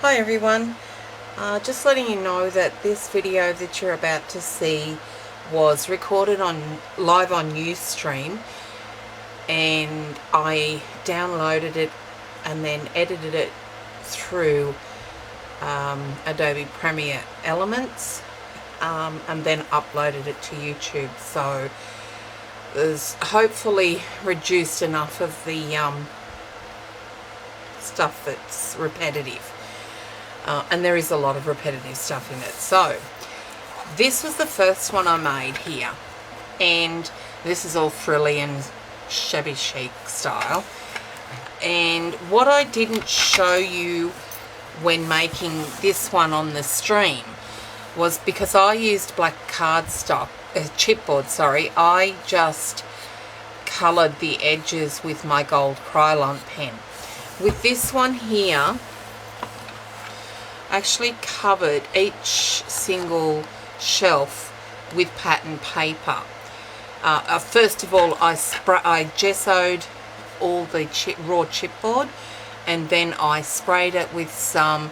Hi everyone, just letting you know that this video that you're about to see was recorded live on Ustream, and I downloaded it and then edited it through Adobe Premiere Elements and then uploaded it to YouTube. So there's hopefully reduced enough of the stuff that's repetitive. And there is a lot of repetitive stuff in it. So this was the first one I made here, and this is all frilly and shabby chic style. And what I didn't show you when making this one on the stream was, because I used black cardstock, chipboard, sorry, I just coloured the edges with my gold Krylon pen. With this one here, I actually covered each single shelf with pattern paper. First of all, I gessoed all the raw chipboard, and then I sprayed it with some,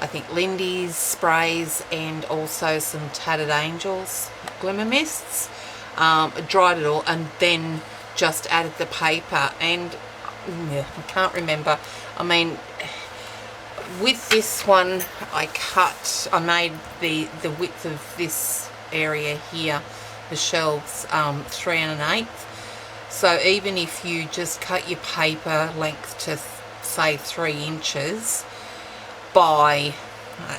I think, Lindy's sprays and also some Tattered Angels glimmer mists. Dried it all and then just added the paper, and yeah, I can't remember. I mean, with this one I made the width of this area here, the shelves, 3 1/8. So even if you just cut your paper length to say 3 inches by,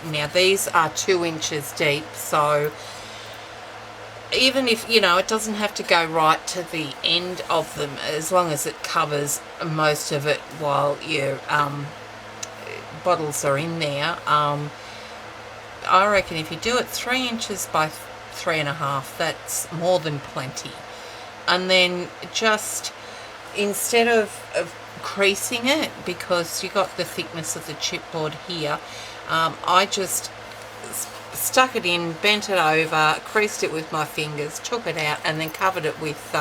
now these are 2 inches deep, so even if, you know, it doesn't have to go right to the end of them, as long as it covers most of it while your bottles are in there. I reckon if you do it 3 inches by 3 1/2, that's more than plenty. And then just, instead of creasing it, because you got the thickness of the chipboard here, I just stuck it in, bent it over, creased it with my fingers, took it out, and then covered it with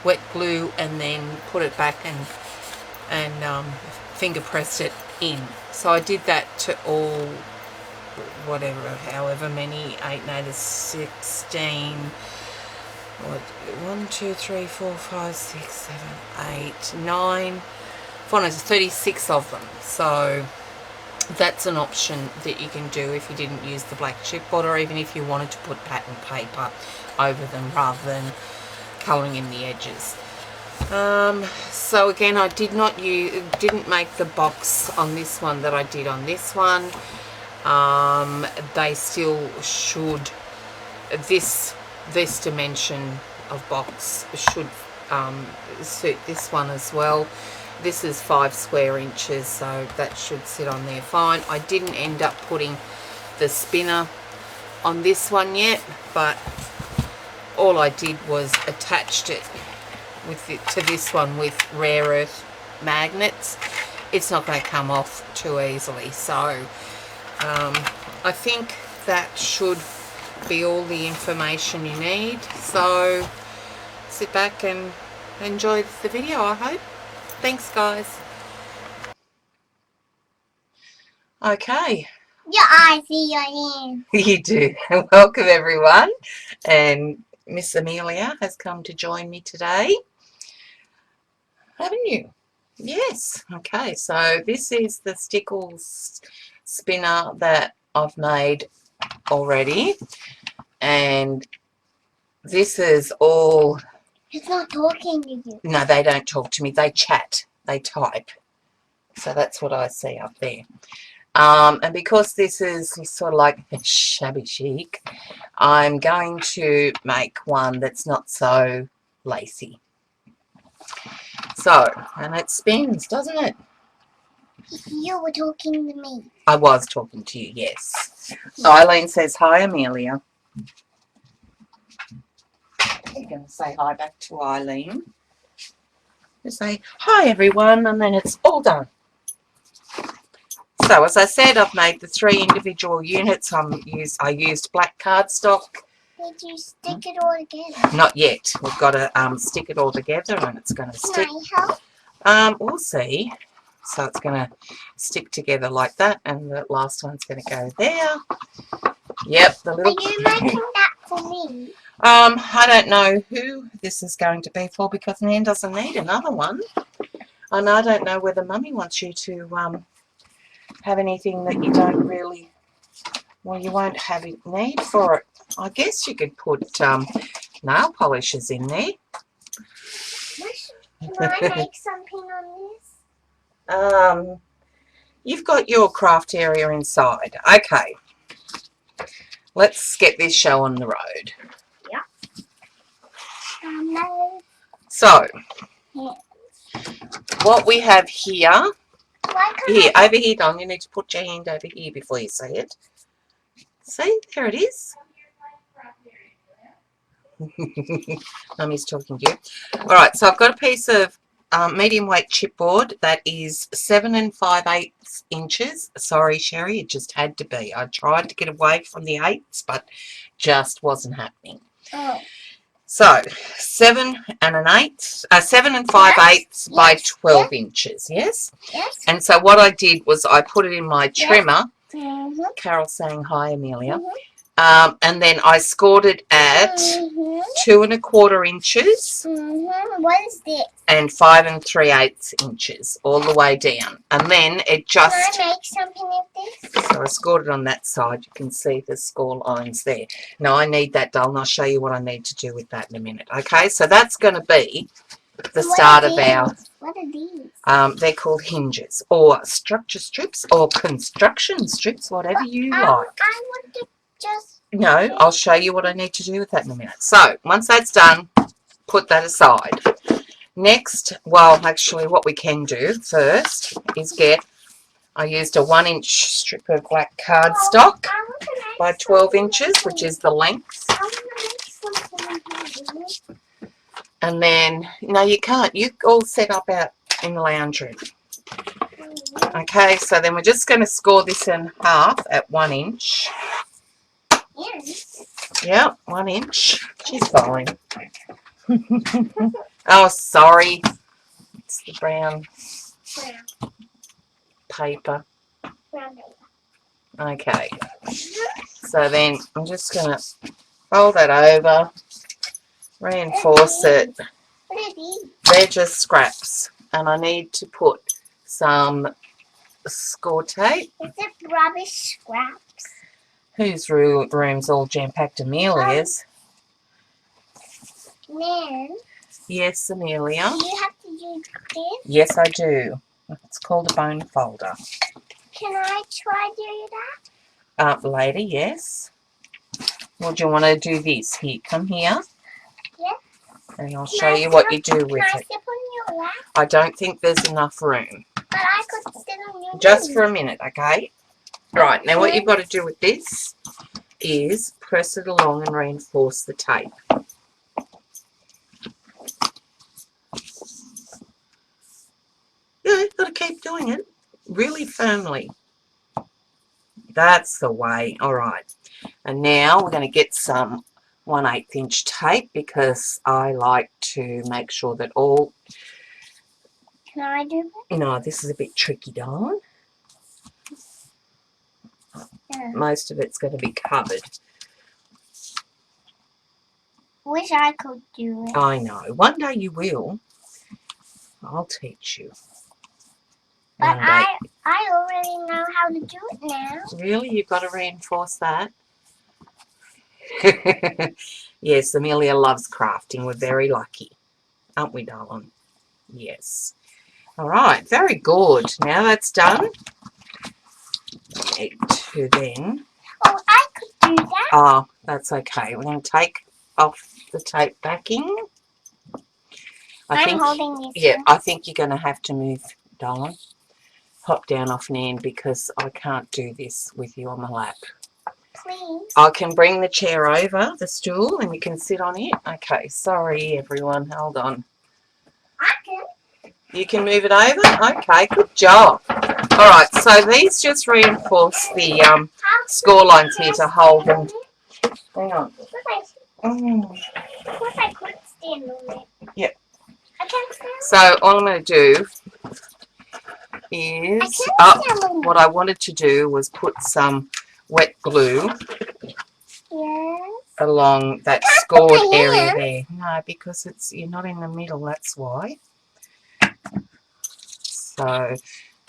wet glue, and then put it back and finger pressed it in. So I did that to all, whatever, however many, 8 and 8 is 16. What, 1, 2, 3, 4, 5, 6, 7, 8, 9, 36 of them. So that's an option that you can do if you didn't use the black chipboard, or even if you wanted to put pattern paper over them rather than colouring in the edges. So again, I didn't make the box on this one that I did on this one. They still should, this dimension of box should suit this one as well. This is 5 square inches, so that should sit on there fine. I didn't end up putting the spinner on this one yet, but all I did was attached it to this one with rare earth magnets. It's not going to come off too easily, so I think that should be all the information you need. So sit back and enjoy the video, I hope. Thanks, guys. Okay. Yeah, I see your name. You do. Welcome, everyone. And Miss Amelia has come to join me today. Haven't you? Yes. Okay, so this is the Stickles spinner that I've made already. And this is all... It's not talking to you. No, they don't talk to me. They chat. They type. So that's what I see up there. And because this is sort of like shabby chic, I'm going to make one that's not so lacy. So, and it spins, doesn't it? You were talking to me. I was talking to you, yes. Eileen says, hi, Amelia. You're going to say hi back to Eileen. Just say, hi, everyone, and then it's all done. So, as I said, I've made the 3 individual units. I used black cardstock. Did you stick it all together? Not yet. We've got to stick it all together, and it's going to stick. Can I help? We'll see. So it's going to stick together like that, and the last one's going to go there. Yep, the little... Are you making that for me? I don't know who this is going to be for, because Nan doesn't need another one. And I don't know whether Mummy wants you to have anything that you don't really... Well, you won't have it need for it. I guess you could put nail polishes in there. Can I make something on this? You've got your craft area inside. Okay. Let's get this show on the road. Yeah. No. So, Yeah. what we have here... Why can't Here, over here, Don. You need to put your hand over here before you say it. See? There it is. Mummy's talking to you. Alright, so I've got a piece of medium weight chipboard that is 7 5/8 inches. Sorry, Sherry, it just had to be. I tried to get away from the 8s, but just wasn't happening. Oh. So, 7 5/8 by 12 inches, yes? Yes. And so what I did was I put it in my trimmer. Mm-hmm. Carol's saying hi, Amelia. Mm-hmm. And then I scored it at 2 1/4 inches What is this? and 5 3/8 inches all the way down. And then it just... Can I make something of this? So I scored it on that side. You can see the score lines there. Now I need that, doll, and I'll show you what I need to do with that in a minute. Okay, so that's going to be the start of our... What are these? They're called hinges, or structure strips, or construction strips, whatever you like. I want to just... No, I'll show you what I need to do with that in a minute. So, once that's done, put that aside. Next, well, actually, what we can do first is get... I used a 1-inch strip of black cardstock by 12 inches, which is the length. I want to make something. And then, no, you can't. You all set up out in the lounge room. Okay, so then we're just going to score this in half at 1 inch. Yeah, 1 inch. She's fine. Oh, sorry. It's the brown paper. Okay. So then I'm just going to fold that over. Reinforce it. What are these? They're just scraps, and I need to put some score tape. Is it rubbish scraps? Whose room's all jam-packed? Amelia's. Nan, Yes, Amelia. do you have to use this? Yes, I do. It's called a bone folder. Can I try doing that? Later, yes. Well, do you want to do this? Here, come here. Yes. And I'll show you what you do with Can I it. sit on your lap? I don't think there's enough room. But I could sit on your Just knee. for a minute, okay? Right, now what you've got to do with this is press it along and reinforce the tape. Yeah, you've got to keep doing it really firmly. That's the way. All right. And now we're going to get some 1/8 inch tape, because I like to make sure that all... Can I do that? No, this is a bit tricky, darling. Yeah. Most of it's going to be covered. Wish I could do it. I know. One day you will. I'll teach you. But One day. I already know how to do it now. Really? You've got to reinforce that? Yes, Amelia loves crafting. We're very lucky. Aren't we, darling? Yes. All right. Very good. Now that's done. Need to then... Oh, I could do that. Oh, that's okay. We're going to take off the tape backing. I'm holding this. Yeah, I think you're going to have to move, darling. Hop down off Nan, because I can't do this with you on my lap. Please. I can bring the chair over, the stool, and you can sit on it. Okay, sorry everyone, hold on. I can. You can move it over? Okay, good job. Alright, so these just reinforce the score lines here to hold them. Hang on. What if I could stand on it? Yep. I can't stand. So all I'm going to do is, can't what I wanted to do was put some wet glue Yes. along that put scored my area hand. there. No, because you're not in the middle, that's why. So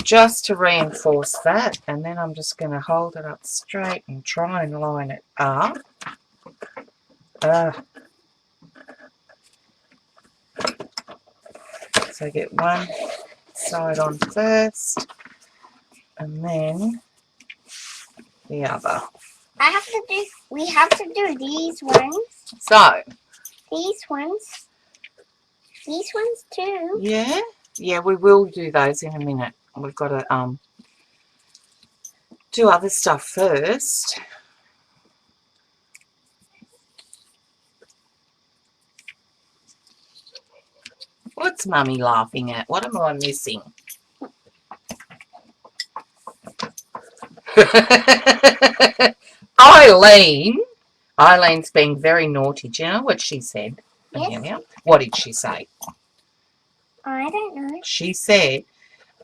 just to reinforce that, and then I'm just going to hold it up straight and try and line it up. So get one side on first, and then the other. We have to do these ones. So, These ones. These ones too. yeah, we will do those in a minute. We've got to do other stuff first. What's Mummy laughing at? What am I missing? Eileen's being very naughty. Do you know what she said? Yes. Amelia? What did she say? I don't know. She said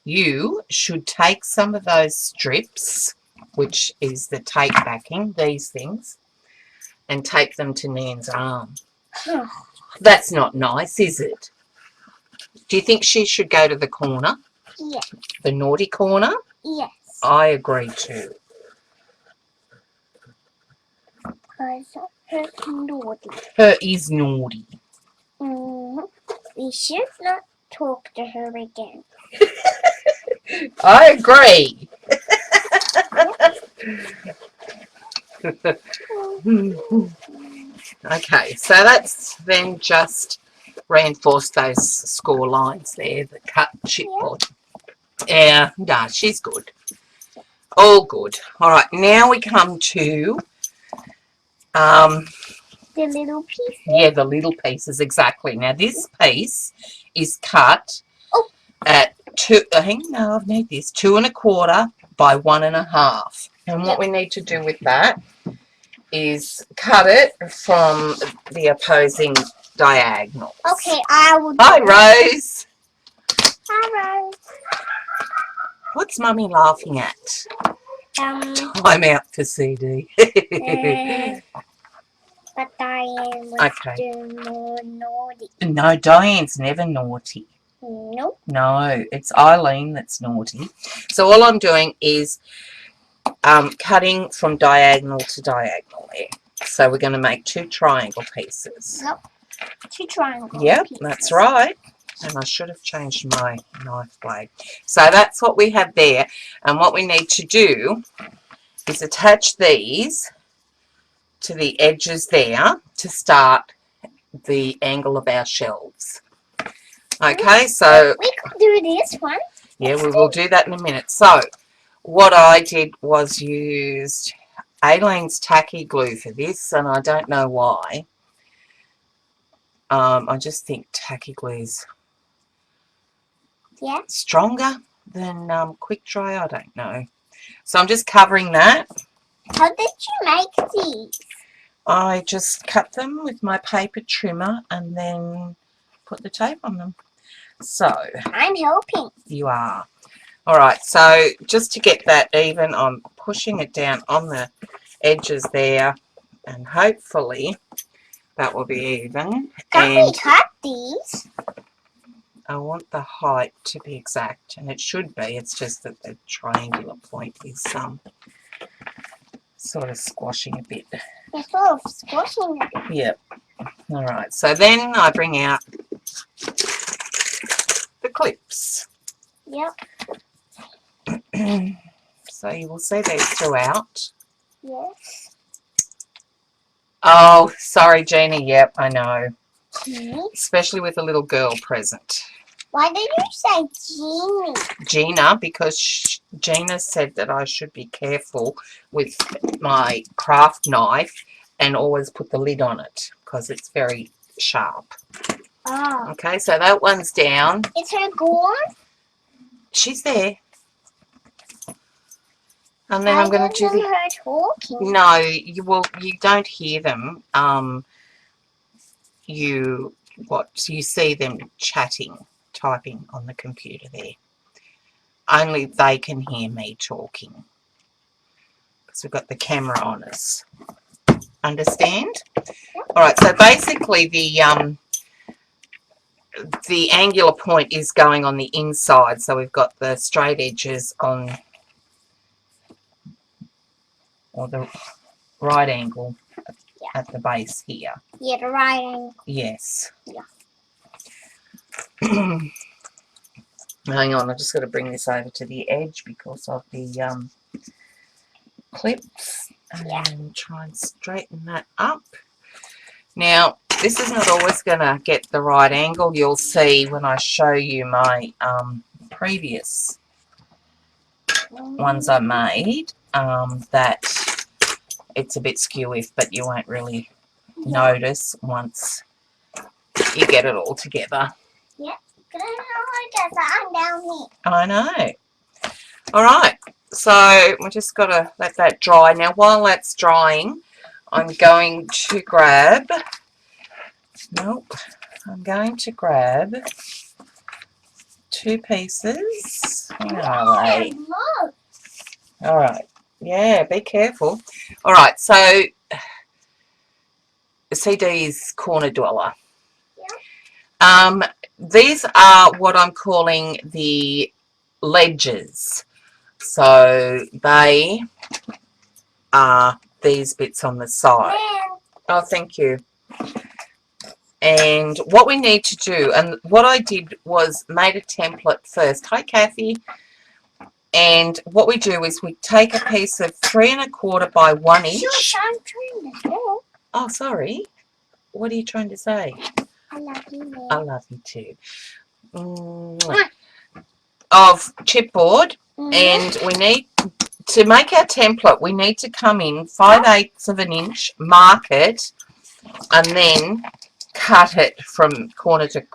you should take some of those strips, which is the tape backing, these things, and tape them to Nan's arm. That's not nice, is it? Do you think she should go to the corner? Yes. The naughty corner? Yes. I agree too. Because her naughty. Her is naughty. We should not talk to her again. I agree. Okay, so that's then just reinforce those score lines there, the cut chipboard. Yeah, no, she's good. All good. All right, now we come to the little pieces. Yeah, the little pieces, exactly. Now this piece is cut at I need this 2 1/4 by 1 1/2. And what we need to do with that is cut it from the opposing diagonals. Okay, I will. Hi, Rose. Hi, Rose. What's Mummy laughing at? Time out for CD. But Diane was doing more naughty. No, Diane's never naughty. Nope. No, it's Eileen that's naughty. So all I'm doing is cutting from diagonal to diagonal there. So we're going to make 2 triangle pieces. Nope. 2 triangle Yep, pieces. that's right. And I should have changed my knife blade. So that's what we have there. And what we need to do is attach these to the edges there to start the angle of our shelves. Okay, so we could do this one. Yeah, we will do that in a minute. So what I did was used Aileen's tacky glue for this, and I don't know why. I just think tacky glue is stronger than quick dry. I don't know. So I'm just covering that. How did you make these? I just cut them with my paper trimmer and then put the tape on them. So I'm helping. You are. All right, so just to get that even, I'm pushing it down on the edges there, and hopefully that will be even. Can we cut these? I want the height to be exact, and it should be. It's just that the triangular point is sort of squashing a bit. It's sort of squashing a bit. Yep. All right, so then I bring out the clips. Yep. So you will see these throughout. Yes. Oh, sorry, Jeannie. Yep, I know. Jeannie? Especially with a little girl present. Why did you say Jeannie? Gina, because Gina said that I should be careful with my craft knife and always put the lid on it because it's very sharp. Oh. Okay, so that one's down. Is her gone? She's there. And then I'm going to do the... her talking. No, you don't hear them. You see them chatting, typing on the computer there. only they can hear me talking because we've got the camera on us. Understand? All right, so basically the angular point is going on the inside, so we've got the straight edges on, or the right angle at the base here. Yeah, the right angle. Yes. Yeah. Hang on, I've just got to bring this over to the edge because of the clips, and try and straighten that up. Now, this is not always going to get the right angle. You'll see when I show you my previous ones I made that it's a bit skewy, but you won't really notice once you get it all together. Yeah, I'm down here. I know. All right, so we just got to let that dry. Now, while that's drying, I'm going to grab, I'm going to grab 2 pieces. Where are they? Look. All right. Yeah, be careful. All right, so CD's Corner Dweller. Yeah. These are what I'm calling the ledges. So they are these bits on the side. Oh, thank you. And what we need to do, and what I did was made a template first. Hi, Kathy. And what we do is we take a piece of 3 1/4 by 1 inch. Shush, I'm trying to talk. Oh, sorry. What are you trying to say? I love you, Mom. I love you too. Of chipboard, and we need to make our template. We need to come in 5/8 of an inch, mark it, and then cut it from corner to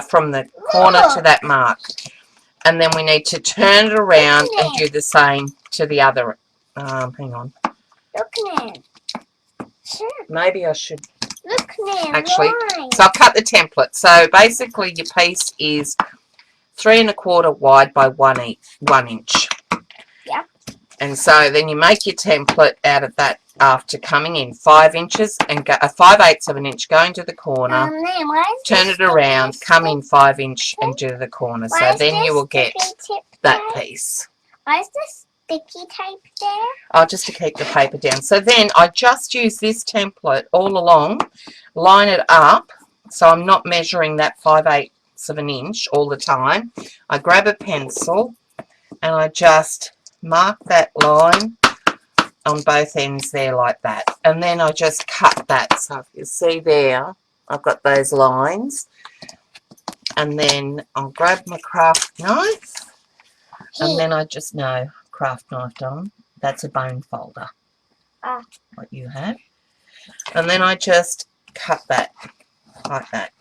from the corner to that mark. And then we need to turn it around and do the same to the other. Hang on. Look now. Sure. Maybe I should Look now. actually. Why? So I'll cut the template. So basically, your piece is 3 1/4 wide by 1 inch. Yep. And so then you make your template out of that after coming in 5 inches and go 5/8 of an inch, going to the corner. Turn it around, come in 5 inch and do the corner. So then you will get that piece. Why is this sticky tape there? Oh, just to keep the paper down. So then I just use this template all along, line it up, so I'm not measuring that 5/8 of an inch all the time. I grab a pencil and I just mark that line on both ends there like that. And then I just cut that. So if you see there, I've got those lines. And then I'll grab my craft knife. And then I just know craft knife, Dom. That's a bone folder. What you have. And then I just cut that like that.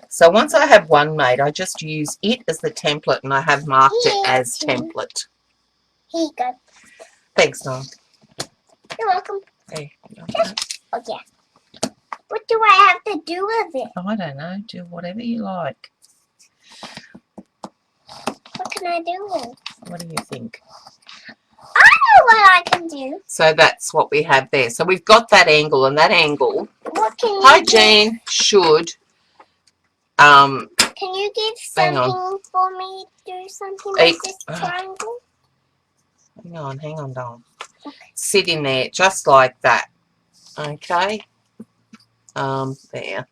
So once I have one made, I just use it as the template, and I have marked it as template. Here you go. Thanks, Dom. You're welcome. Hey, Oh, yeah. What do I have to do with it? I don't know. Do whatever you like. What can I do with it? What do you think? I know what I can do. So that's what we have there. So we've got that angle, and that angle, What can you hi Jean, should Can you give hang on. something for me to do something like this triangle? hang on, Dom. Okay. Sit in there just like that. Okay. There.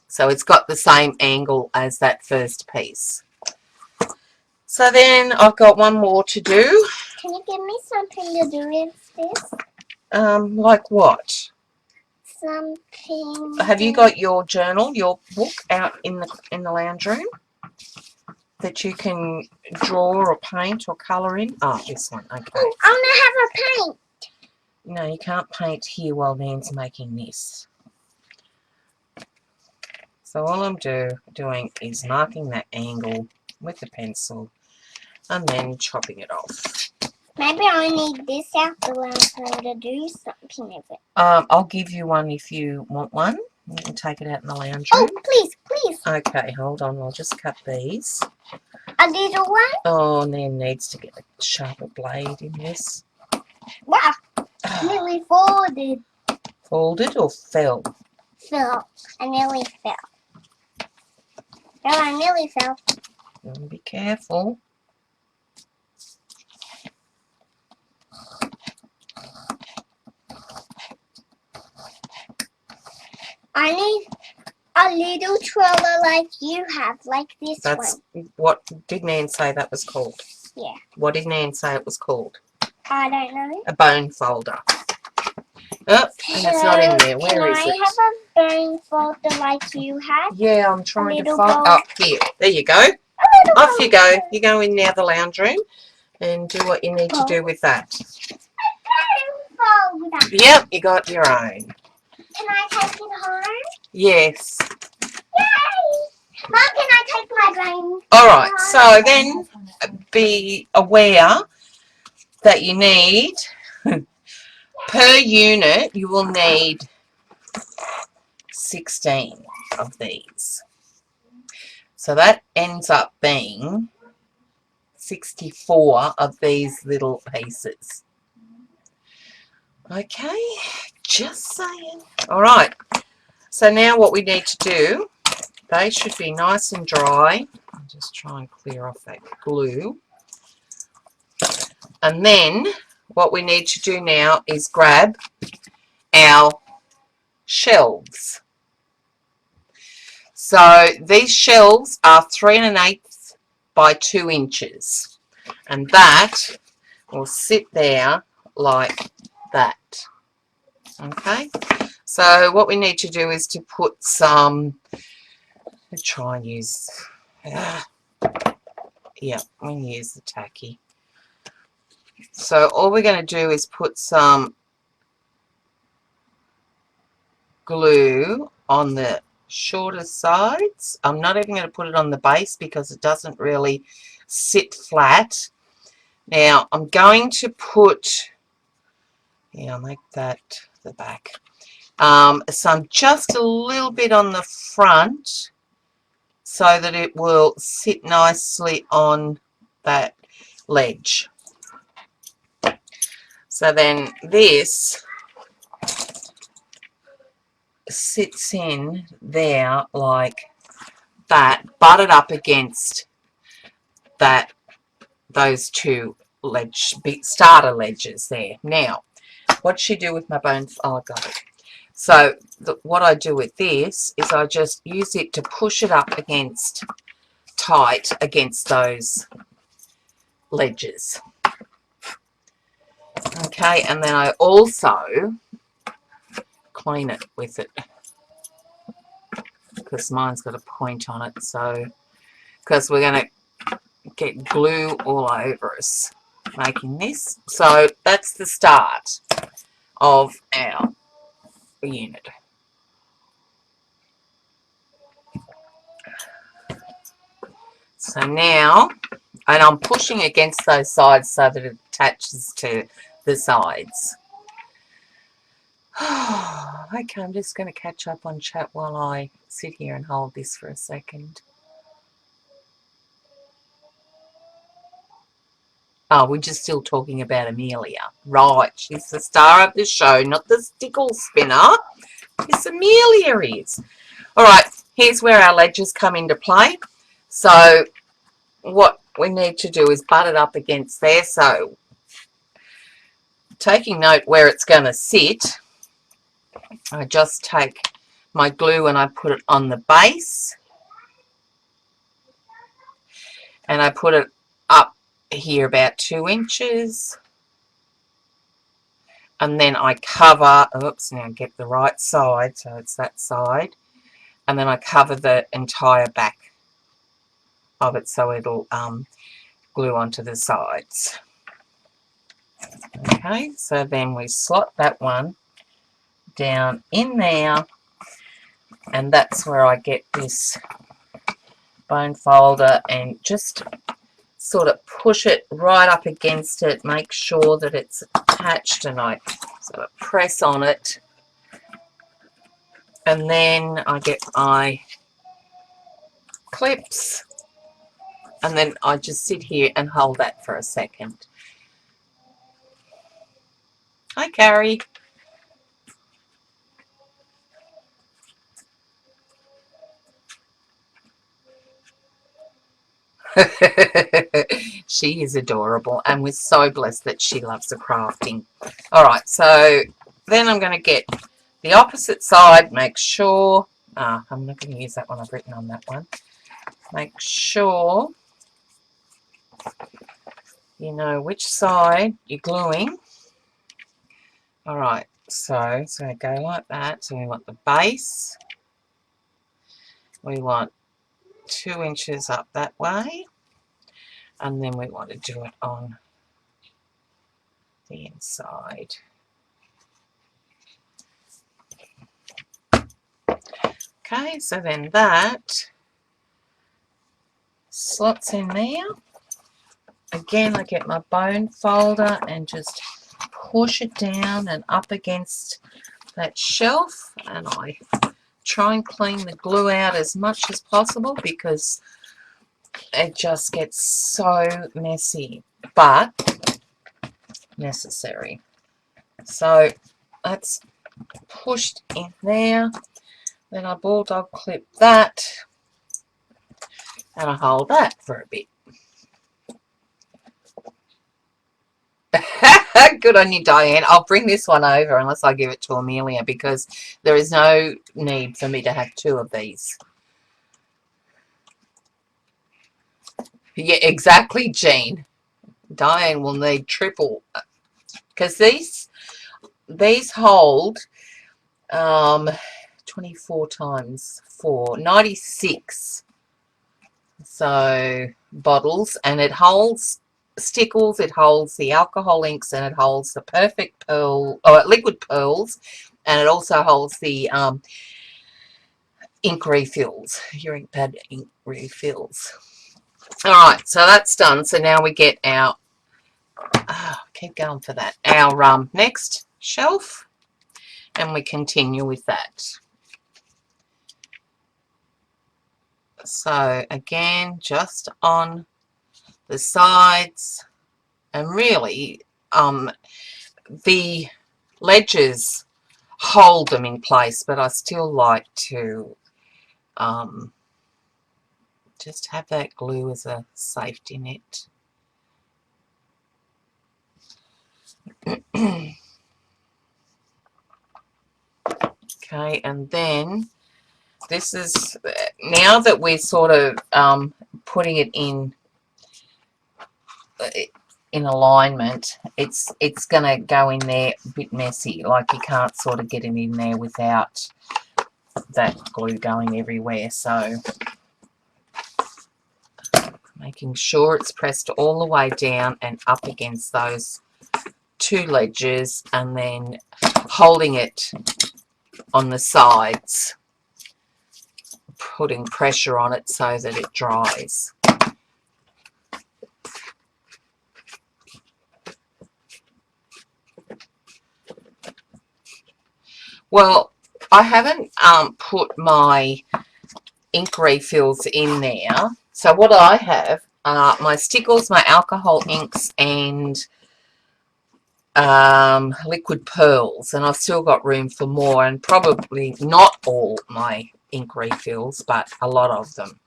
So it's got the same angle as that first piece. So then I've got one more to do. Can you give me something to do with this? Like what? Something. Have you got your journal, your book out in the lounge room that you can draw or paint or colour in? Oh, this one. Okay. Oh, I want to have a paint. No, you can't paint here while Nan's making this. So all I'm doing is marking that angle with the pencil and then chopping it off. Maybe I need this out the lounge room to do something with it. I'll give you one if you want one. You can take it out in the lounge room. Oh, please, please. Okay, hold on. I'll just cut these. A little one? Oh, Nan needs to get a sharper blade in this. Wow. Nearly folded. Folded or fell? Fell. I nearly fell. No, I nearly fell. Be careful. I need a little trawler like you have, like this That's one. what did Nan say that was called? Yeah. What did Nan say it was called? I don't know. A bone folder. Oh, and it's not in there. Where is it? Can I have a bone folder like you had? Yeah, I'm trying to little find. bowl. Oh, here. There you go. Off you go. You go in now, the lounge room, and do what you need to do with that. Bone folder. Yep, you got your own. Can I take it home? Yes. Yay! Mom, can I take my bone? All right. So then, be aware that you need per unit. You will need 16 of these. So that ends up being 64 of these little pieces. Okay, just saying. All right, so now what we need to do, they should be nice and dry. I'll just try and clear off that glue. And then what we need to do now is grab our shelves. So these shelves are 3 1/8 by 2 inches, and that will sit there like that. Okay, so what we need to do is to put some, let's try and use, yeah, we use the tacky. So all we're going to do is put some glue on the shorter sides. I'm not even going to put it on the base because it doesn't really sit flat. Now I'm going to put, yeah, I'll make that the back. Some just a little bit on the front so that it will sit nicely on that ledge. So then this sits in there like that, butted up against that, those two starter ledges there. Now, what should you do with my bones? Oh, I got it. So what I do with this is I just use it to push it up against, tight against those ledges. Okay, and then I also clean it with it because mine's got a point on it. So, because we're going to get glue all over us making this. So that's the start of our unit. So now, and I'm pushing against those sides so that it attaches to the sides. Okay, I'm just going to catch up on chat while I sit here and hold this for a second. Oh, we're just still talking about Amelia. Right, she's the star of the show, not the stickle spinner. Yes, Amelia is. All right, here's where our ledges come into play. So what we need to do is butt it up against there. So taking note where it's going to sit, I just take my glue and I put it on the base. And I put it up here about 2 inches. And then I cover, oops, now get the right side, so it's that side. And then I cover the entire back of it so it'll glue onto the sides. Okay, so then we slot that one down in there, and that's where I get this bone folder and just sort of push it right up against it, make sure that it's attached, and I sort of press on it, and then I get my clips and then I just sit here and hold that for a second. Hi, Carrie. She is adorable, and we're so blessed that she loves the crafting. All right, so then I'm going to get the opposite side. Make sure I'm not going to use that one I've written on that one. Make sure you know which side you're gluing. All right, so it's going to go like that. So we want the base. We want 2 inches up that way, and then we want to do it on the inside. Okay, so then that slots in there. Again, I get my bone folder and just push it down and up against that shelf, and I try and clean the glue out as much as possible because it just gets so messy, but necessary. So that's pushed in there. Then I bulldog clip that, and I hold that for a bit. Good on you, Diane. I'll bring this one over unless I give it to Amelia, because there is no need for me to have 2 of these. Yeah, exactly, Jean. Diane will need triple, because these hold 24 times 4, 96 so bottles, and it holds stickles, it holds the alcohol inks, and it holds the perfect pearl or liquid pearls, and it also holds the ink refills, your ink pad ink refills. All right, so that's done. So now we get our keep going for that, our next shelf, and we continue with that. So again, just on the sides, and really the ledges hold them in place, but I still like to just have that glue as a safety net. Okay, and then this is, now that we're sort of putting it in alignment, it's going to go in there a bit messy, like you can't sort of get it in there without that glue going everywhere. So making sure it's pressed all the way down and up against those 2 ledges, and then holding it on the sides, putting pressure on it so that it dries. Well, I haven't put my ink refills in there. So what I have are my stickles, my alcohol inks, and liquid pearls, and I've still got room for more, and probably not all my ink refills, but a lot of them.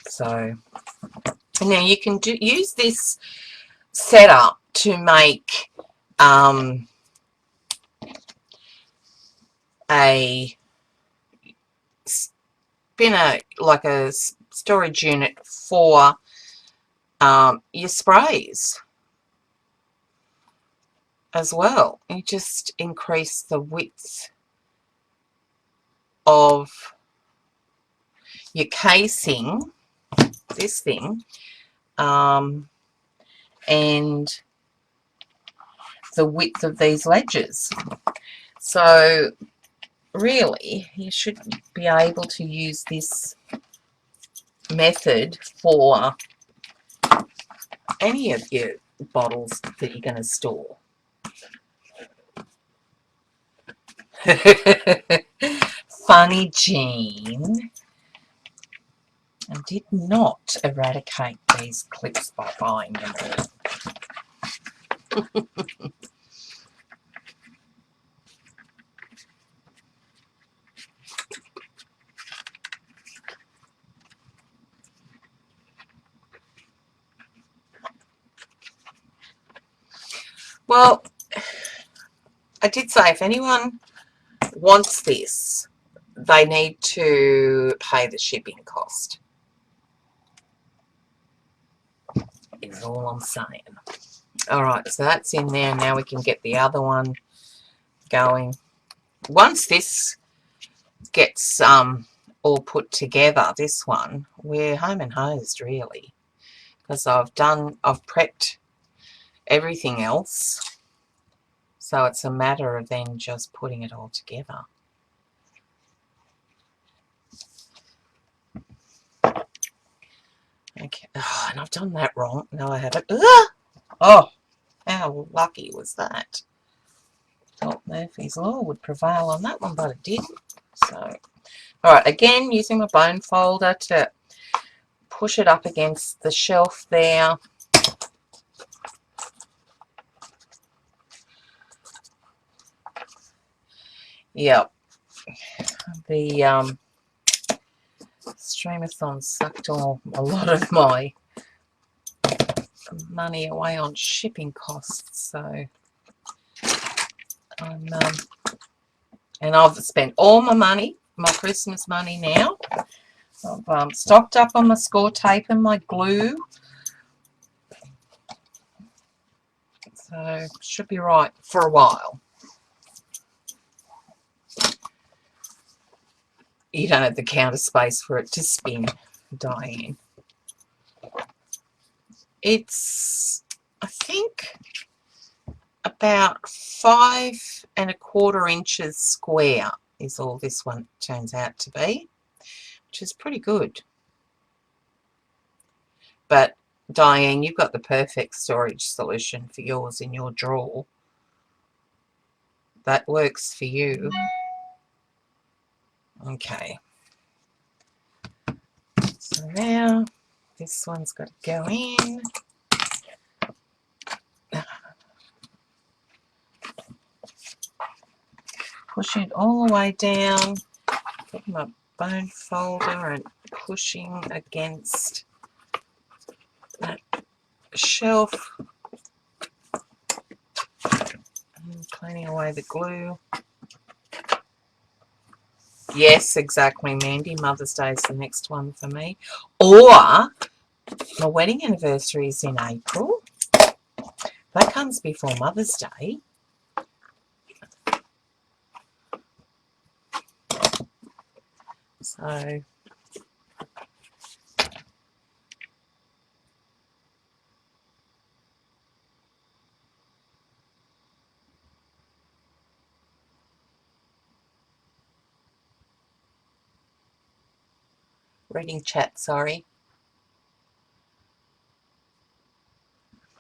So now you can use this setup to make a spinner, like a storage unit for your sprays as well. You just increase the width of your casing, this thing, and the width of these ledges. So really you should be able to use this method for any of your bottles that you're going to store. Funny Jean. I did not eradicate these clips by buying them all. Well, I did say if anyone wants this, they need to pay the shipping cost. Is all I'm saying. All right, so that's in there. Now we can get the other one going. Once this gets all put together, this one, we're home and hosed really, because I've prepped everything else, so it's a matter of then just putting it all together. Okay. Oh, and I've done that wrong. No, I haven't. Ah! Oh, how lucky was that? Thought Murphy's Law would prevail on that one, but it didn't. So, all right, again, using my bone folder to push it up against the shelf there. Yep. The Streamathon sucked a lot of my money away on shipping costs, so I'm and I've spent all my money, my Christmas money now. I've stocked up on my score tape and my glue, so should be right for a while. You don't have the counter space for it to spin, Diane. It's, I think, about 5 1/4 inches square is all this one turns out to be, which is pretty good. But Diane, you've got the perfect storage solution for yours in your drawer. That works for you. Okay. So now this one's got to go in. Pushing it all the way down. Get my bone folder and pushing against that shelf. And cleaning away the glue. Yes, exactly, Mandy. Mother's Day is the next one for me. Or my wedding anniversary is in April. That comes before Mother's Day. So reading chat, sorry.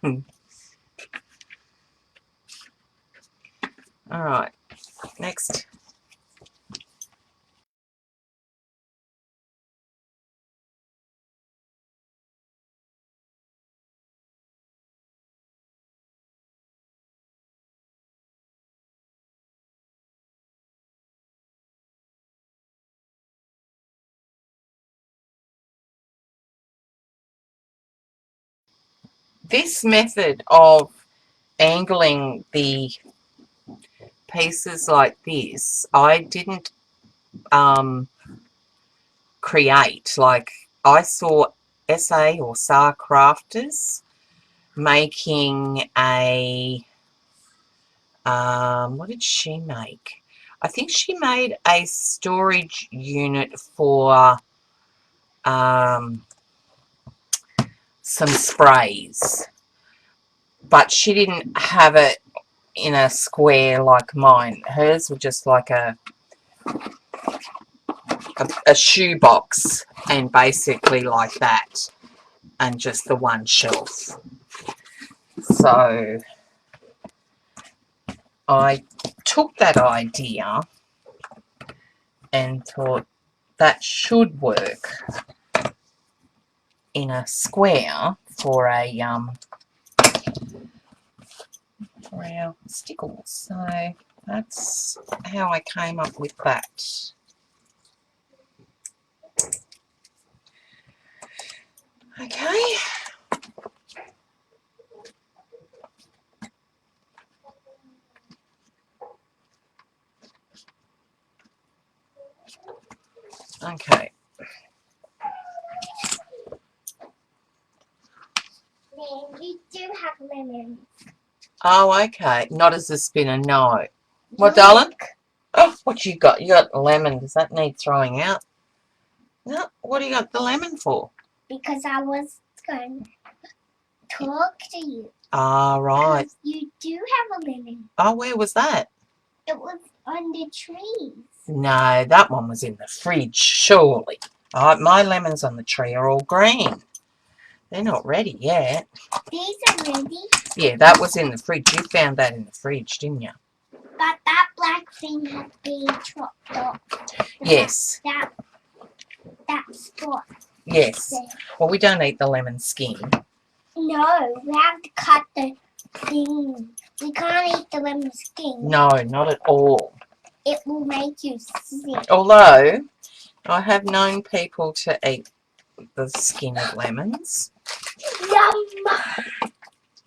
All right, next. This method of angling the pieces like this, I didn't create. Like, I saw SA or SAR crafters making a, what did she make? I think she made a storage unit for some sprays, but she didn't have it in a square like mine. Hers was just like a shoe box, and basically like that, and just the one shelf. So I took that idea and thought that should work. in a square for our stickles. So that's how I came up with that. Okay. Okay. You do have lemons. Oh, okay. Not as a spinner, no. What, darling? Oh, what you got? You got the lemon. Does that need throwing out? No. What do you got the lemon for? Because I was going to talk to you. Ah, right. Because you do have a lemon. Oh, where was that? It was on the trees. No, that one was in the fridge, surely. Oh, my lemons on the tree are all green. They're not ready yet. These are ready. Yeah, that was in the fridge. You found that in the fridge, didn't you? But that black thing had been chopped off. Yes. That spot. Yes. There. Well, we don't eat the lemon skin. No, we have to cut the thing. We can't eat the lemon skin. No, not at all. It will make you sick. Although, I have known people to eat the skin of lemons. Yum!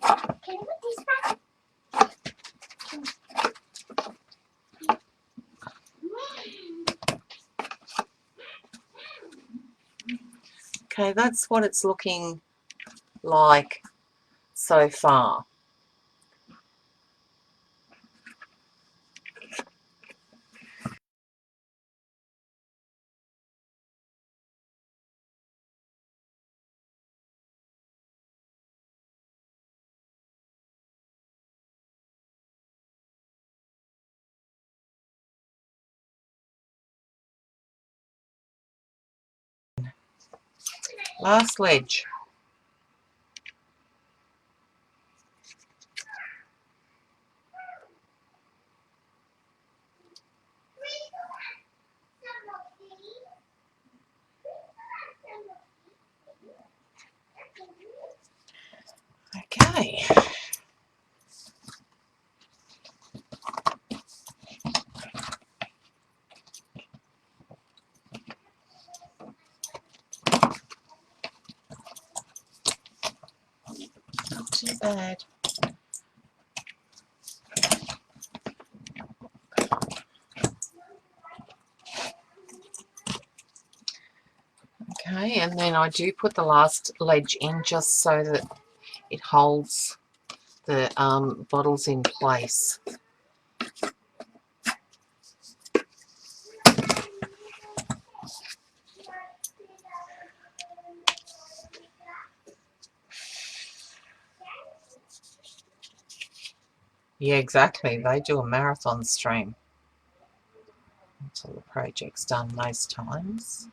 Can you put this back? Okay, that's what it's looking like so far. Last ledge. Okay. Not too bad. Okay, and then I do put the last ledge in just so that it holds the bottles in place. Yeah, exactly. They do a marathon stream until the project's done most times.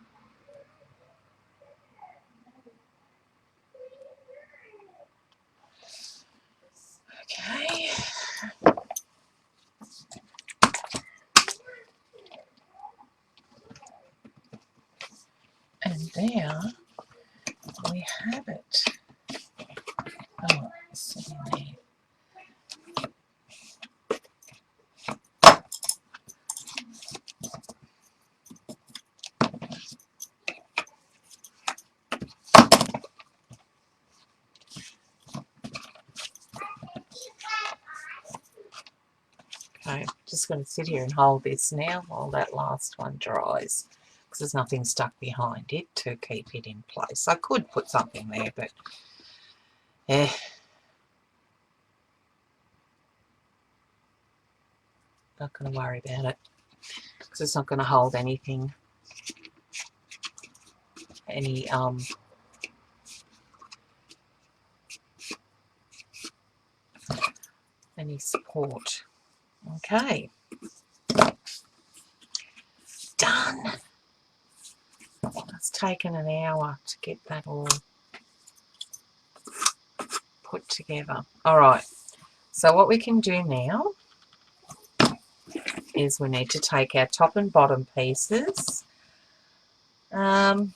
Okay. And there we have it. Oh, it's sitting there. Okay, just going to sit here and hold this now while that last one dries, because there's nothing stuck behind it to keep it in place. I could put something there, but not going to worry about it, because it's not going to hold anything, any support. Okay, done. It's taken an hour to get that all put together. All right, so what we can do now is we need to take our top and bottom pieces. Ruler.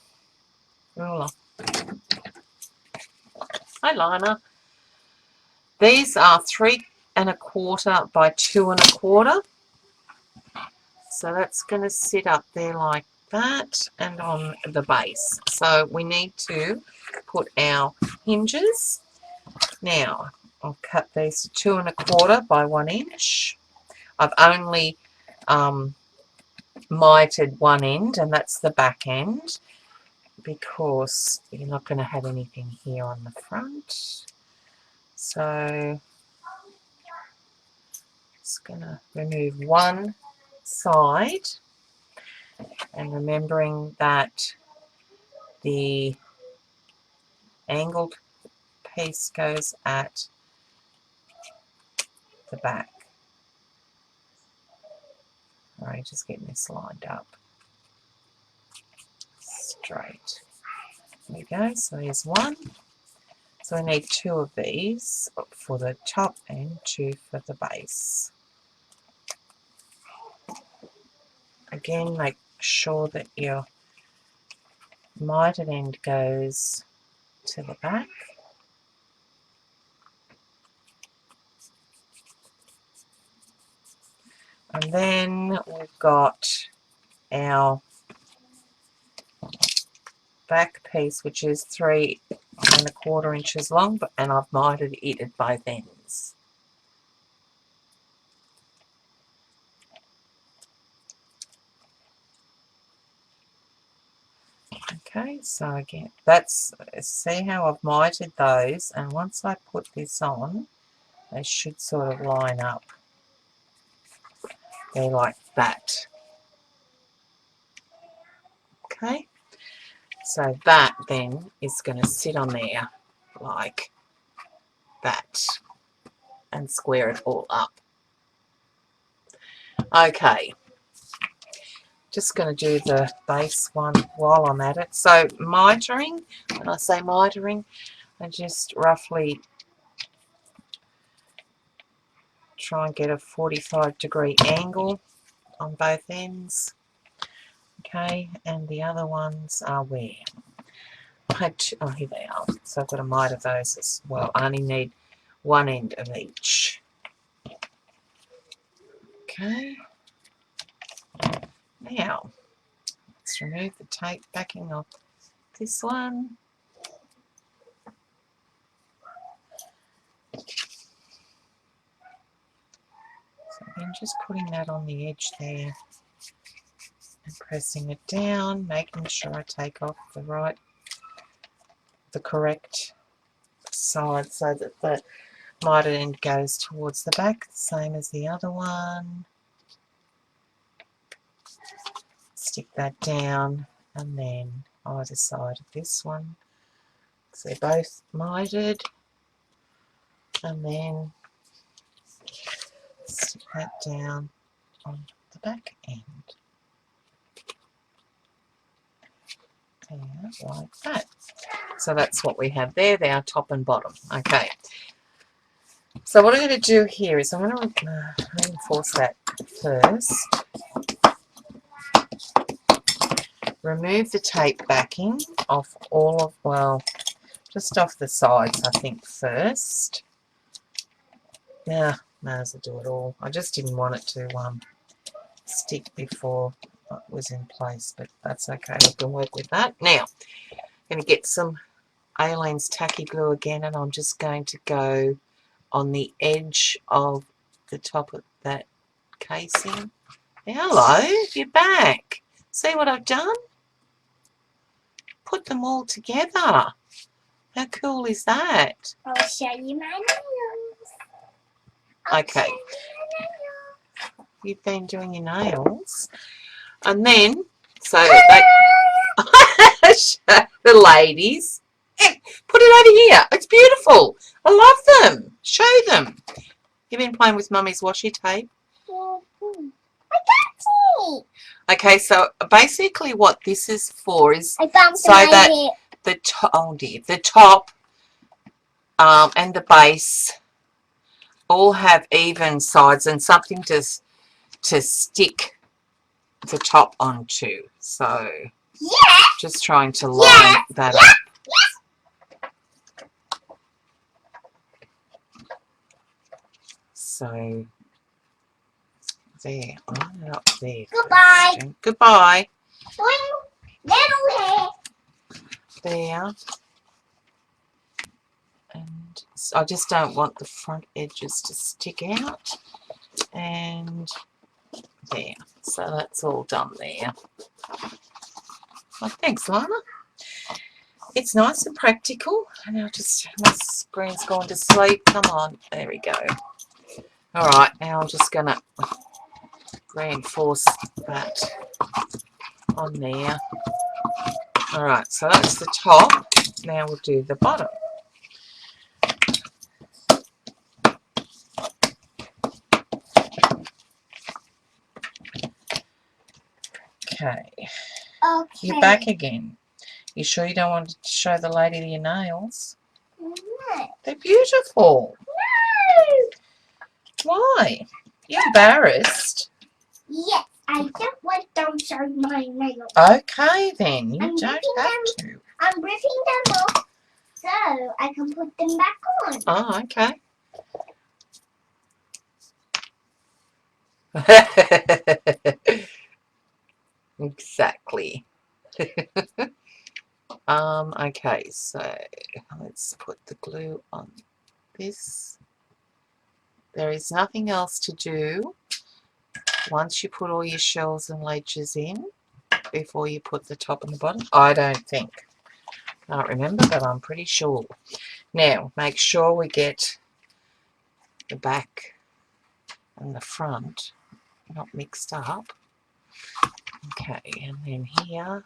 Hi, Lana. These are 3 1/4 by 2 1/4. So that's going to sit up there like that and on the base. So we need to put our hinges. Now, I'll cut these to 2 1/4 by 1 inch. I've only mitered one end, and that's the back end, because you're not going to have anything here on the front. So just going to remove one side, and remembering that the angled piece goes at the back. Alright, just getting this lined up straight. There we go, so there's one. So we need 2 of these for the top and 2 for the base. Again, make sure that your mitered end goes to the back. And then we've got our back piece, which is 3 1/4 inches long, and I've mitered it at both ends. Okay, so again, that's, see how I've mitered those, and once I put this on, they should sort of line up. They're like that. Okay, so that then is going to sit on there like that and square it all up. Okay, just going to do the base one while I'm at it. So mitering, when I say mitering, I just roughly try and get a 45-degree angle on both ends. Okay, and the other ones are where? I had two, oh, here they are. So I've got to miter those as well. I only need one end of each. Okay. Now, let's remove the tape backing off this one. So again, just putting that on the edge there and pressing it down, making sure I take off the correct side so that the mitered end goes towards the back, same as the other one. Stick that down, and then either side of this one, so they're both mitered, and then stick that down on the back end. There, like that. So that's what we have there, our top and bottom. Okay. So what I'm going to do here is I'm going to reinforce that first. Remove the tape backing off all of, well, just off the sides, I think, first. Yeah, may as well do it all. I just didn't want it to stick before it was in place, but that's okay. We can work with that. Now, I'm going to get some Aleene's tacky glue again, and I'm just going to go on the edge of the top of that casing. Hello, you're back. See what I've done? Put them all together. How cool is that? I'll show you my nails. Okay. You've been doing your nails. And then, so they, the ladies, put it over here. It's beautiful. I love them. Show them. You've been playing with Mummy's washi tape. I got it. Okay, so basically what this is for is I bumped so my that head. the top, oh dear, the top and the base all have even sides and something to stick the top onto. So Yeah. just trying to line that up. So there, I line it up there. Goodbye. First. And goodbye. Boing. Little hair. There. And I just don't want the front edges to stick out. And there. So that's all done there. Well, thanks, Lana. It's nice and practical. And I'll just, my screen's gone to sleep. Come on. There we go. All right. Now I'm just going to reinforce that on there. All right. So that's the top. Now we'll do the bottom. Okay. You're back again. You sure you don't want to show the lady your nails? No. They're beautiful. No. Why? You're embarrassed. Yes, I just want to show my nails. Okay, then. You don't have to. I'm ripping them off so I can put them back on. Oh, okay. Exactly. Okay, so let's put the glue on this. There is nothing else to do once you put all your shells and ledges in before you put the top and the bottom. I don't think. Can't remember, but I'm pretty sure. Now, make sure we get the back and the front not mixed up. Okay, and then here,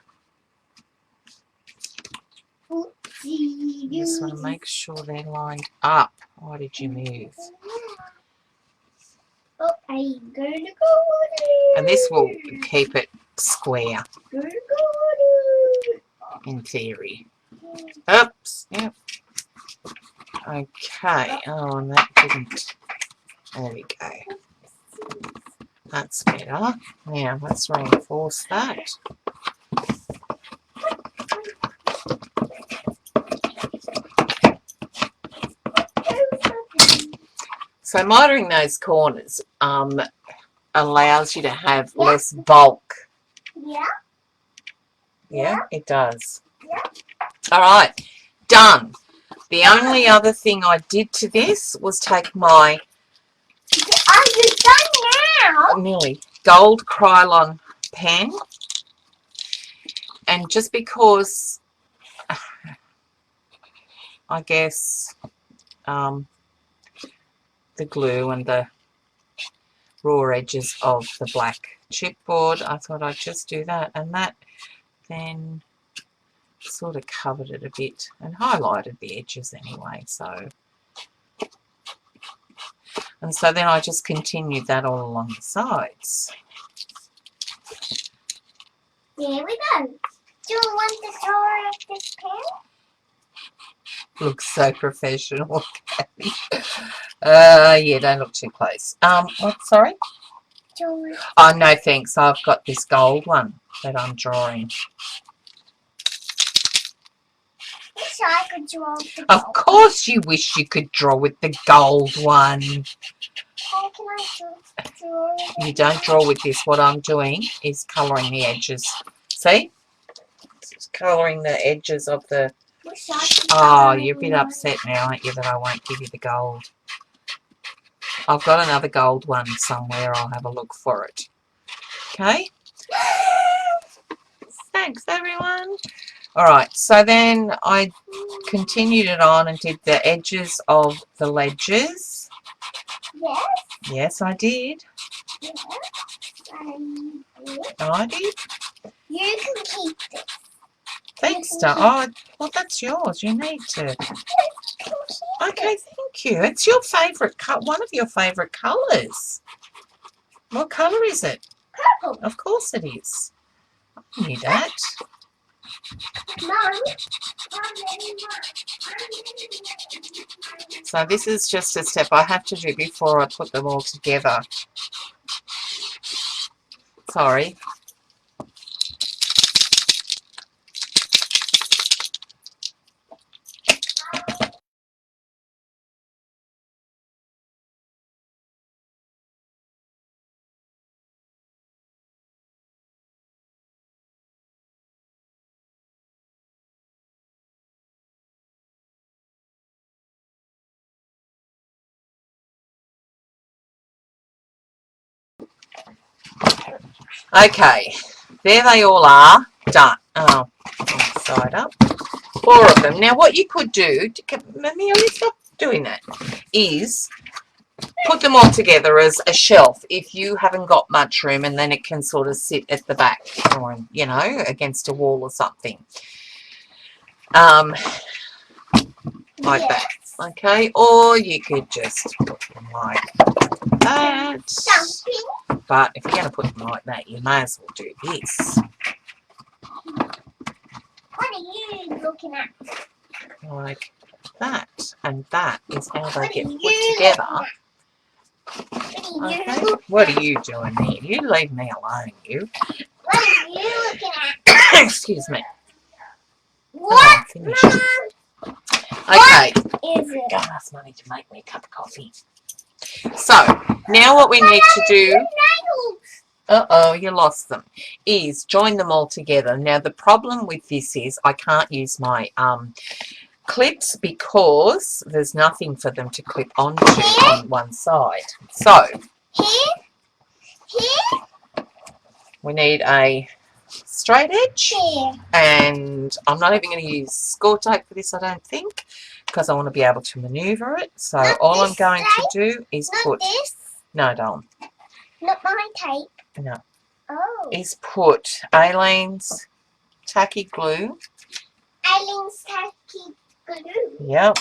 you just want to make sure they're lined up. Why did you move? Oh, I'm gonna go there. And this will keep it square, Gonna go in theory. Oops, yep. Okay, oh, and that didn't. There we go. That's better. Now, let's reinforce that. So mitering those corners allows you to have less bulk. Yeah. Yeah, it does. Yeah. All right, done. The only other thing I did to this was take my You're done now. nearly gold Krylon pen, and just because I guess the glue and the raw edges of the black chipboard, I thought I'd just do that, and that then sort of covered it a bit and highlighted the edges anyway. So then I just continued that all along the sides. There we go. Do you want the color of this pen? Looks so professional. Yeah, don't look too close. What, sorry? Oh, no thanks. I've got this gold one that I'm drawing. Wish I could draw the gold. Of course you wish you could draw with the gold one. How can I draw You don't draw with this. What I'm doing is colouring the edges. See? It's colouring the edges of the... Oh, you're a bit upset now, aren't you, that I won't give you the gold? I've got another gold one somewhere. I'll have a look for it. Okay? Thanks, everyone. All right, so then I continued it on and did the edges of the ledges. Yes. Yes, I did. Yes. I did. You can keep this. Thanks, Star. Oh, well, that's yours. You need to. Okay, thank you. It's your favourite one of your favourite colours. What colour is it? Purple. Of course it is. I knew that. Mom. So this is just a step I have to do before I put them all together. Sorry. Okay, there they all are done. Oh, side up. 4 of them. Now, what you could do, Amelia, stop doing that, is put them all together as a shelf if you haven't got much room, and then it can sort of sit at the back or, you know, against a wall or something. Like that. Okay, or you could just put them like that. But if you're going to put them like that, you may as well do this. What are you looking at? Like that. And that is how they get put you together. Okay. What are you doing there? You leave me alone, you. What are you looking at? Excuse me. What? Oh, Mom? okay. What is it? God, that's money to make me a cup of coffee. So, now what we need to do... Uh-oh, you lost them. Is join them all together. Now, the problem with this is I can't use my clips because there's nothing for them to clip onto on one side. So, we need a straight edge, and I'm not even going to use score tape for this, I don't think, because I want to be able to maneuver it. So all I'm going to do is put... No, don't. Not my tape. No. Oh. Is put Aileen's tacky glue. Aileen's tacky glue? Yep,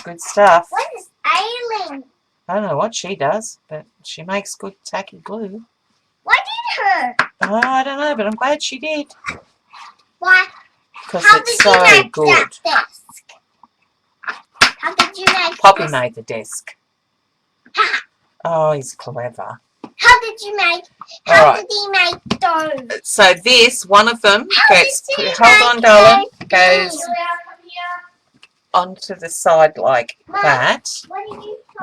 good stuff. What is Aileen? I don't know what she does, but she makes good tacky glue. What did her? Oh, I don't know, but I'm glad she did. Why? Because How it's did so you make good. that desk? How did you make Poppy this? made the desk. Ha! Oh, he's clever. How did you make? How did he make those? So this, one of them gets put, hold on, darling, goes onto the side like that.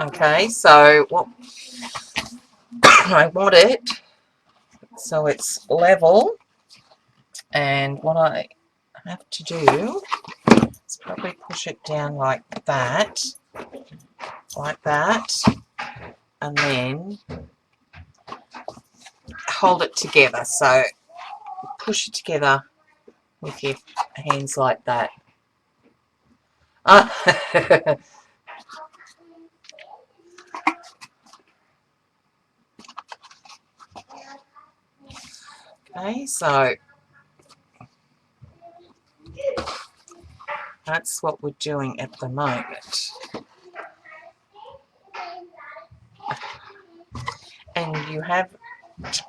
Okay, so what I want it so it's level, and what I have to do is probably push it down like that, and then hold it together. So push it together with your hands like that. Okay, so that's what we're doing at the moment. And you have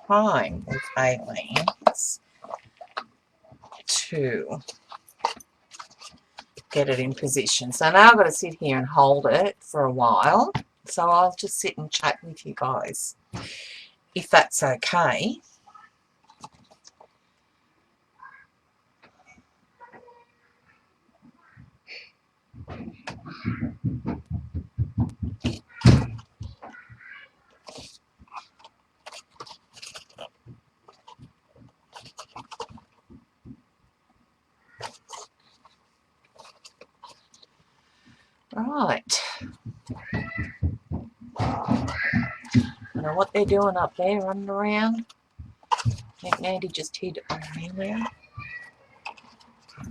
time with Aileen to get it in position. So now I've got to sit here and hold it for a while. So I'll just sit and chat with you guys, if that's okay. Right. I know what they're doing up there, running around. I think Nandy just hid Amelia.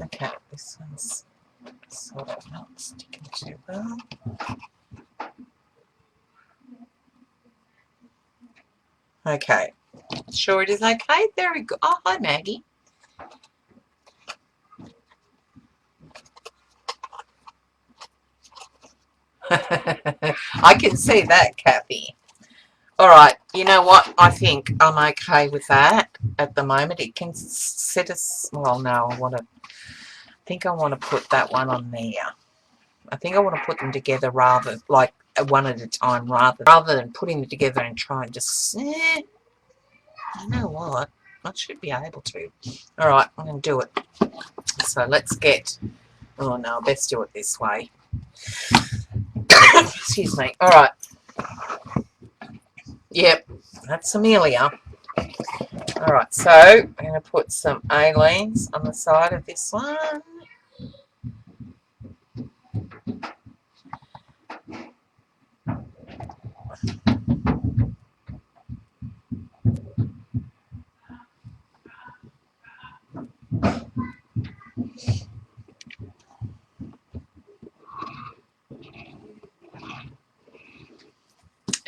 Okay, this one's sort of not sticking too well. Okay. Sure it is okay? Very good. Oh, hi, Maggie. I can see that, Kathy. All right, you know what? I think I'm okay with that at the moment. It can set us... Well, no, I think I want to put that one on there. I think I want to put them together rather, like, one at a time, rather than putting them together and try and just... You know what? I should be able to. All right, I'm going to do it. So let's get... Oh, no, best do it this way. Excuse me. All right. Yep, that's Amelia. All right, so I'm going to put some Aileen's on the side of this one.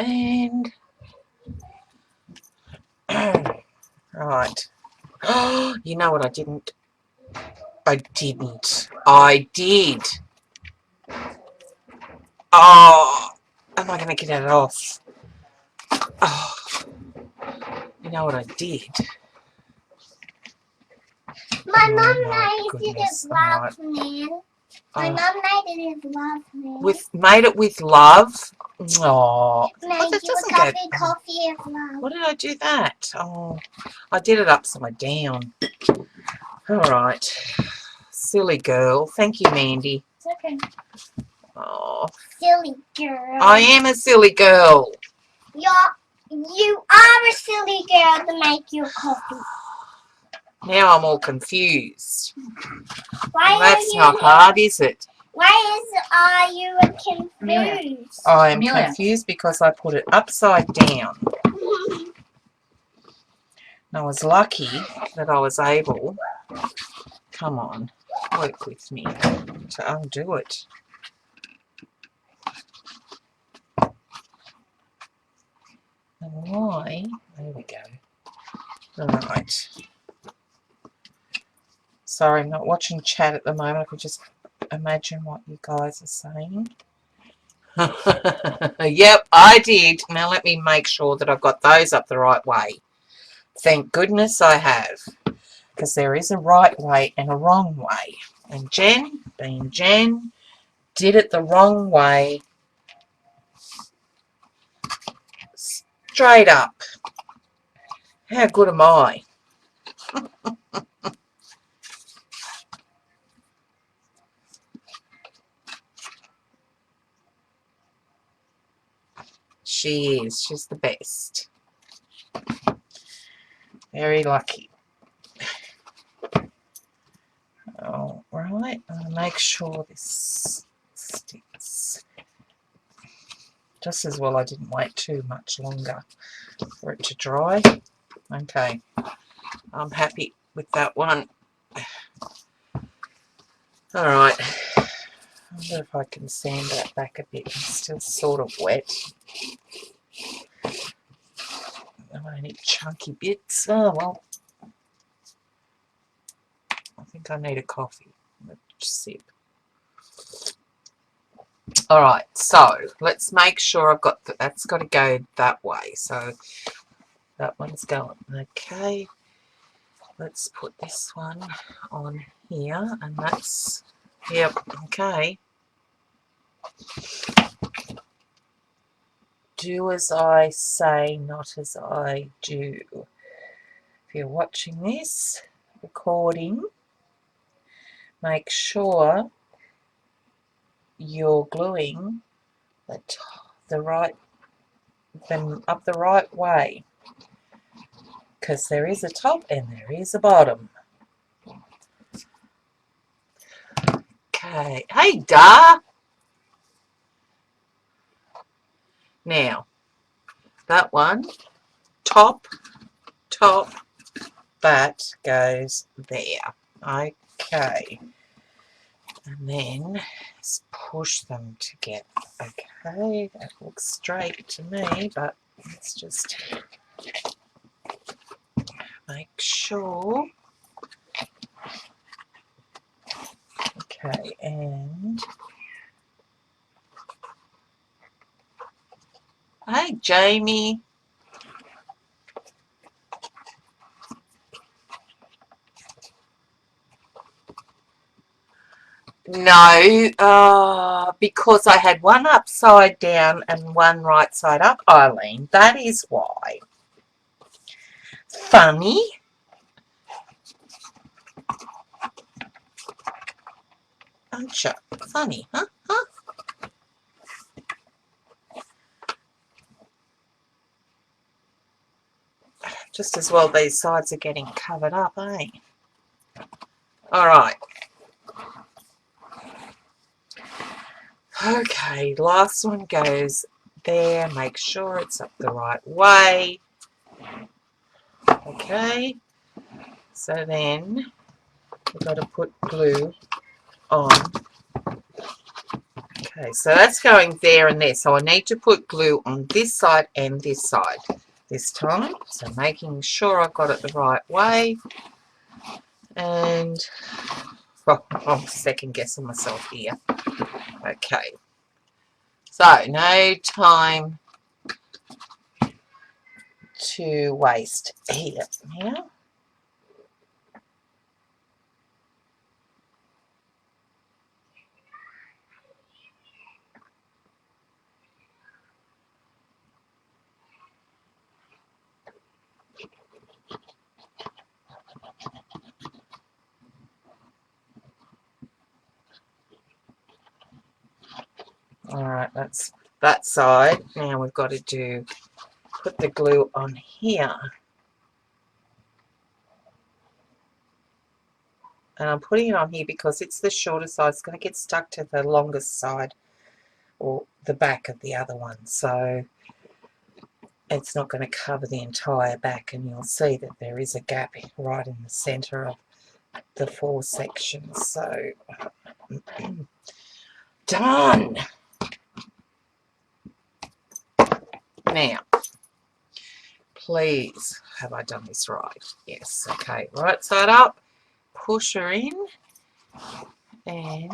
And right. Oh, you know what I didn't? I did. Oh, am I going to get it off? Oh, you know what I did? My Oh, mum my made goodness. it love, man. My mum made it love, man. Made it with love. Oh, Made that you a doesn't cup get. of coffee of love. Why did I do that? Oh, I did it upside down. All right. Silly girl. Thank you, Mandy. It's okay. Oh, Silly girl. I am a silly girl. You are a silly girl to make you coffee. Now I'm all confused. Why That's not hard, is it? Are you confused? I'm confused because I put it upside down. And I was lucky that I was able, come on, work with me, to undo it. And why? There we go. Right. Sorry, I'm not watching chat at the moment. I could just imagine what you guys are saying. Yep, I did. Now let me make sure that I've got those up the right way. Thank goodness I have. Because there is a right way and a wrong way. And Jen, being Jen, did it the wrong way. Straight up. How good am I? She is. She's the best. Very lucky. All right. I'll make sure this sticks. Just as well I didn't wait too much longer for it to dry. Okay. I'm happy with that one. All right. I wonder if I can sand that back a bit. It's still sort of wet. Any chunky bits. Oh, well. I think I need a coffee. Let's sip. All right, so let's make sure I've got that's got to go that way. So that one's going. Okay, let's put this one on here, and that's, yep, okay. Do as I say, not as I do. If you're watching this recording, make sure you're gluing them up the right way, because there is a top and there is a bottom. Okay, hey Da. Now that one, top, that goes there. Okay, and then let's push them together. Okay, that looks straight to me, but let's just make sure. Okay, and hey Jamie. No, because I had one upside down and one right side up, Eileen. That is why. Funny. Aren't you? Funny, huh? Just as well these sides are getting covered up, eh? All right. Okay, last one goes there. Make sure it's up the right way. Okay. So then we've got to put glue on. Okay, so that's going there and there. So I need to put glue on this side and this side this time. So making sure I've got it the right way. And I'm second guessing myself here. Okay. So no time to waste here now. Alright, that's that side. Now we've got to put the glue on here. And I'm putting it on here because it's the shorter side. It's going to get stuck to the longest side or the back of the other one. So it's not going to cover the entire back, and you'll see that there is a gap right in the center of the 4 sections. So done. Now, please, have I done this right? Yes. Okay, right side up, push her in, and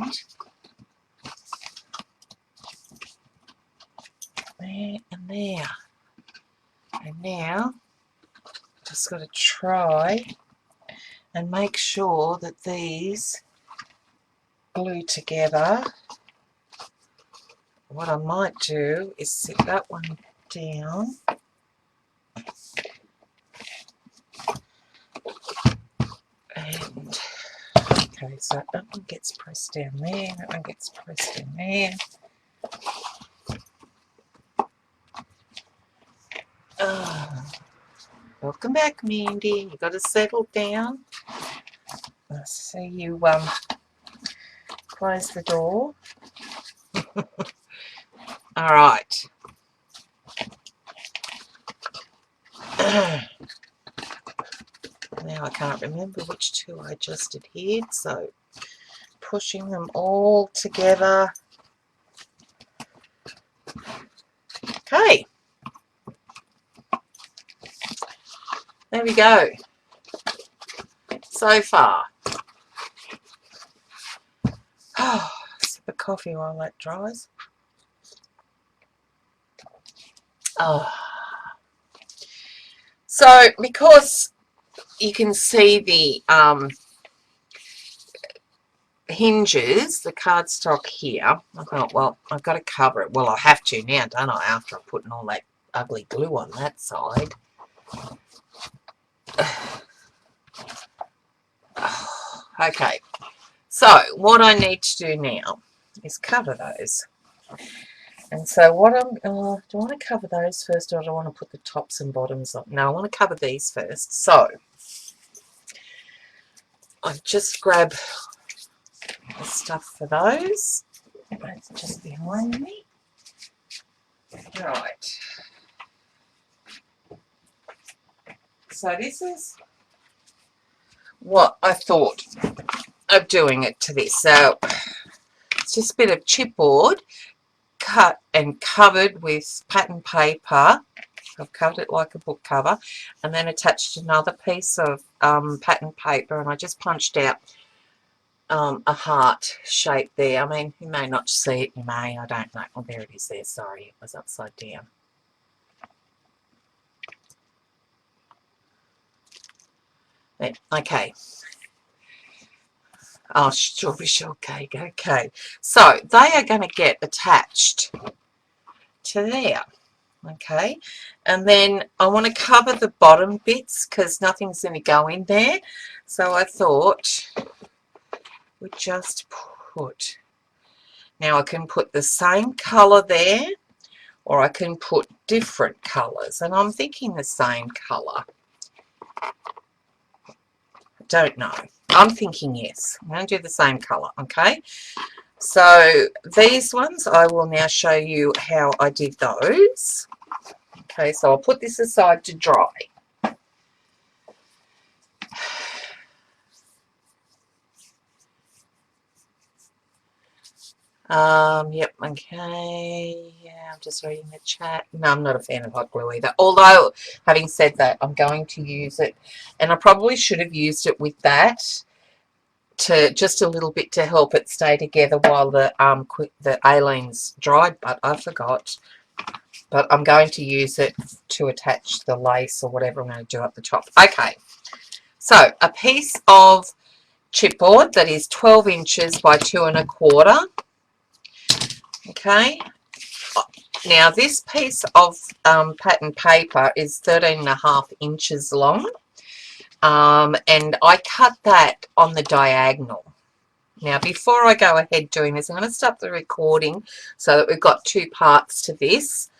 there and there. And now, just got to try and make sure that these glue together. What I might do is sit that one down. And okay, so that one gets pressed down there, that one gets pressed in there. Welcome back, Mandy. You got to settle down. I see you close the door. All right. Now I can't remember which two I just adhered, so pushing them all together. Okay. There we go. So far. Sip of coffee while that dries. Oh. So because you can see the hinges, the cardstock here, I thought, well, I've got to cover it. Well, I have to now, don't I, after I'm putting all that ugly glue on that side. Okay, so what I need to do now is cover those. And so what do I want to cover those first, or do I want to put the tops and bottoms on? No, I want to cover these first. So I just grab the stuff for those. That's just behind me. Right. So this is what I thought of doing it to this. So it's just a bit of chipboard cut and covered with pattern paper. I've covered it like a book cover, and then attached another piece of pattern paper, and I just punched out a heart shape there. I mean, you may not see it, you may, I don't know. Oh, there it is there, sorry, it was upside down. Okay. Oh, strawberry shortcake, okay. So, they are going to get attached to there. Okay, and then I want to cover the bottom bits because nothing's going to go in there. So I thought we just put, now I can put the same colour there, or I can put different colours, and I'm thinking the same colour. Don't know. I'm thinking yes. I'm going to do the same colour, okay? So these ones, I will now show you how I did those. Okay, so I'll put this aside to dry. Yep, okay. Yeah, I'm just reading the chat. No, I'm not a fan of hot glue either. Although, having said that, I'm going to use it, and I probably should have used it with that to just a little bit to help it stay together while the alien's dried, but I forgot. But I'm going to use it to attach the lace or whatever I'm going to do up the top. Okay, so a piece of chipboard that is 12 inches by 2 1/4. Okay, now this piece of pattern paper is 13.5 inches long, and I cut that on the diagonal. Now before I go ahead doing this, I'm going to stop the recording so that we've got two parts to this.